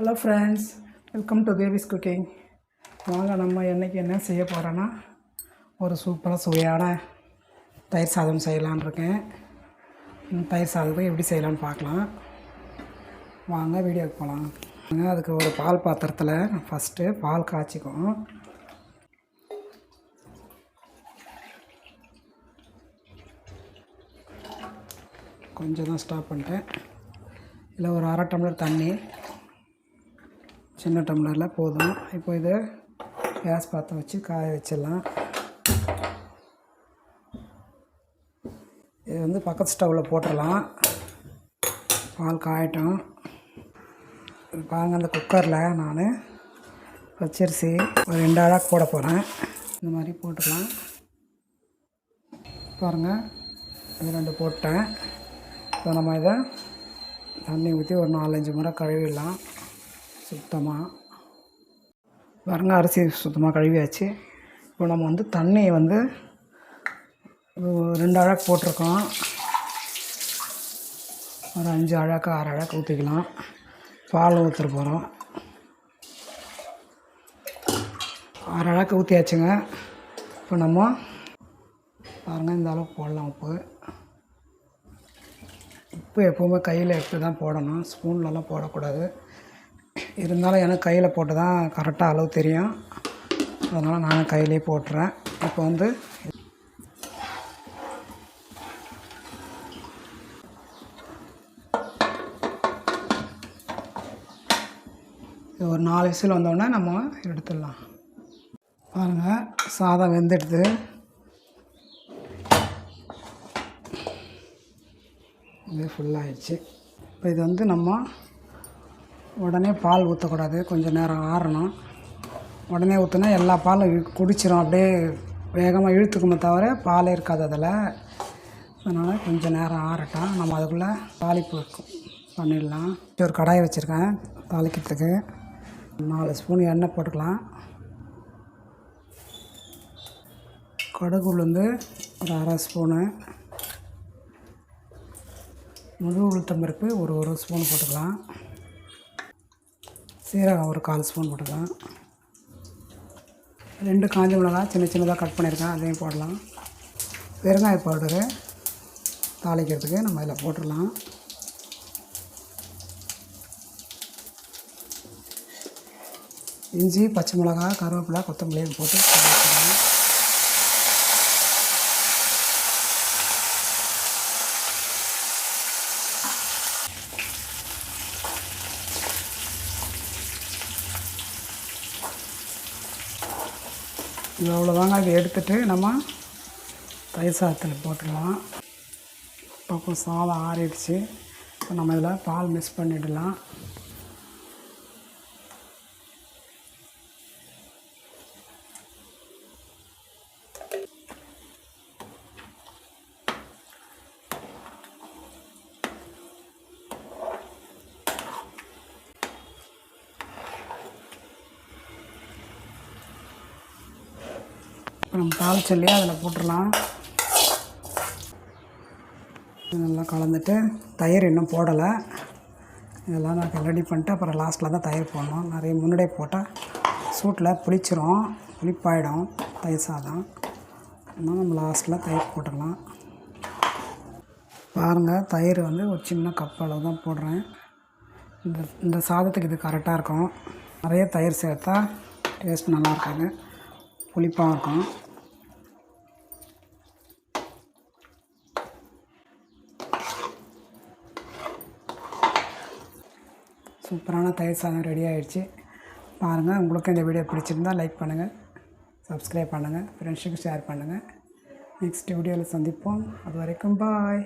Hello friends, welcome to babies cooking. வாங்க நம்ம இன்றைக்கி என்ன செய்ய போகிறோன்னா ஒரு சூப்பராக சுவையான தயிர் சாதம் செய்யலான்னு இருக்கேன். தயிர் சாதத்தை எப்படி செய்யலான்னு பார்க்கலாம். வாங்க வீடியோக்கு போகலாம். அதுக்கு ஒரு பால் பாத்திரத்தில் ஃபஸ்ட்டு பால் காய்ச்சிக்கும். கொஞ்சம் தான் ஸ்டாப் பண்ணிட்டேன். இல்லை ஒரு அரை டம்ளர் தண்ணி, சின்ன டம்ளரில் போதும். இப்போ இதை கேஸ் பாத்திரம் வச்சு காய வச்சிடலாம். இது வந்து பக்கத்து ஸ்டவ்வில் போட்டுடலாம். பால் காயட்டும். பாருங்கள், அந்த குக்கரில் நான் பச்சரிசி ஒரு 2 அழகு போட போகிறேன். இந்த மாதிரி போட்டுக்கலாம். பாருங்கள், இது 2 போட்டேன். இப்போ நம்ம இதை தண்ணி ஊற்றி ஒரு 4-5 முறை கழுவிடலாம் சுத்தமாக. பாருங்கள், அரிசி சுத்தமாக கழுவியாச்சு. இப்போ நம்ம வந்து தண்ணியை வந்து 2 அழகு போட்டிருக்கோம். ஒரு 5 அழகு 6 அழகு ஊற்றிக்கலாம். பால் ஊற்றுற போகிறோம். 6 அழகு ஊற்றியாச்சுங்க. இப்போ நம்ம பாருங்கள், இந்த அளவுக்கு போடலாம். உப்பு எப்போவுமே கையில் எடுத்து தான் போடணும், ஸ்பூன்லலாம் போடக்கூடாது. இருந்தாலும் எனக்கு கையில் போட்டு தான் கரெக்டாக அளவு தெரியும். அதனால் நான் கையிலே போட்டுறேன். இப்போ வந்து ஒரு 4 விசில் வந்தோடனே நம்ம எடுத்துடலாம். பாருங்கள், சாதம் வெந்துடுது. இது ஃபுல்லாகிடுச்சு. இப்போ இது வந்து நம்ம உடனே பால் ஊற்றக்கூடாது, கொஞ்சம் நேரம் ஆறணும். உடனே ஊற்றினா எல்லா பாலும் குடிச்சிடும், அப்படியே வேகமாக இழுத்துக்குமே தவிர பால் இருக்காது அதில். அதனால் கொஞ்சம் நேரம் ஆறட்டும். நம்ம அதுக்குள்ளே தாளிப்பு பண்ணிடலாம். ஒரு கடாயை வச்சுருக்கேன் தாளிக்கிறதுக்கு. 4 ஸ்பூன் எண்ணெய் போட்டுக்கலாம். கடுகு உளுந்து ஒரு 1/2 ஸ்பூனு, முழு உளுத்தம்பருப்பு ஒரு ஸ்பூன் போட்டுக்கலாம். சீரகம் ஒரு 1/4 ஸ்பூன் போட்டுக்கலாம். 2 காஞ்ச மிளகாய் சின்ன சின்னதாக கட் பண்ணியிருக்கேன், அதையும் போடலாம். பெருங்காய பவுடரு தாளிக்கிறதுக்கு நம்ம இதில் போட்டுடலாம். இஞ்சி, பச்சை மிளகாய், கருவேப்பிலை, கொத்தமல்லியும் போட்டு தாளிக்கலாம். இவ்வளோதாங்க. இதை எடுத்துகிட்டு நம்ம தயிர் சாதத்தில் போட்டுடலாம். இப்போ சாதம் ஆறிடுச்சு. இப்போ நம்ம இதில் பால் மிக்ஸ் பண்ணிடலாம். நம்ம பால் சொல்லி அதில் போட்டுடலாம். நல்லா கலந்துட்டு, தயிர் இன்னும் போடலை. இதெல்லாம் நான் ரெடி பண்ணிட்டு அப்புறம் லாஸ்ட்டில் தான் தயிர் போடணும். நிறைய முன்னாடியே போட்டால் சூட்டில் புளிச்சிரும், புளிப்பாயிடும் தயிர் சாதம். அதனால் நம்ம லாஸ்ட்டில் தயிர் போட்டுடலாம். பாருங்கள், தயிர் வந்து ஒரு சின்ன கப் அளவு தான் போடுறேன். இந்த சாதத்துக்கு இது கரெக்டாக இருக்கும். நிறைய தயிர் சேர்த்தா டேஸ்ட் நல்லா இருக்காது, புளிப்பாக இருக்கும். சூப்பரான தயிர் சாதம் ரெடி ஆகிடுச்சு. பாருங்கள், உங்களுக்கு இந்த வீடியோ பிடிச்சிருந்தால் லைக் பண்ணுங்கள், சப்ஸ்கிரைப் பண்ணுங்கள், ஃப்ரெண்ட்ஸுக்கு ஷேர் பண்ணுங்கள். நெக்ஸ்ட் வீடியோவில் சந்திப்போம். அது வரைக்கும் பாய்.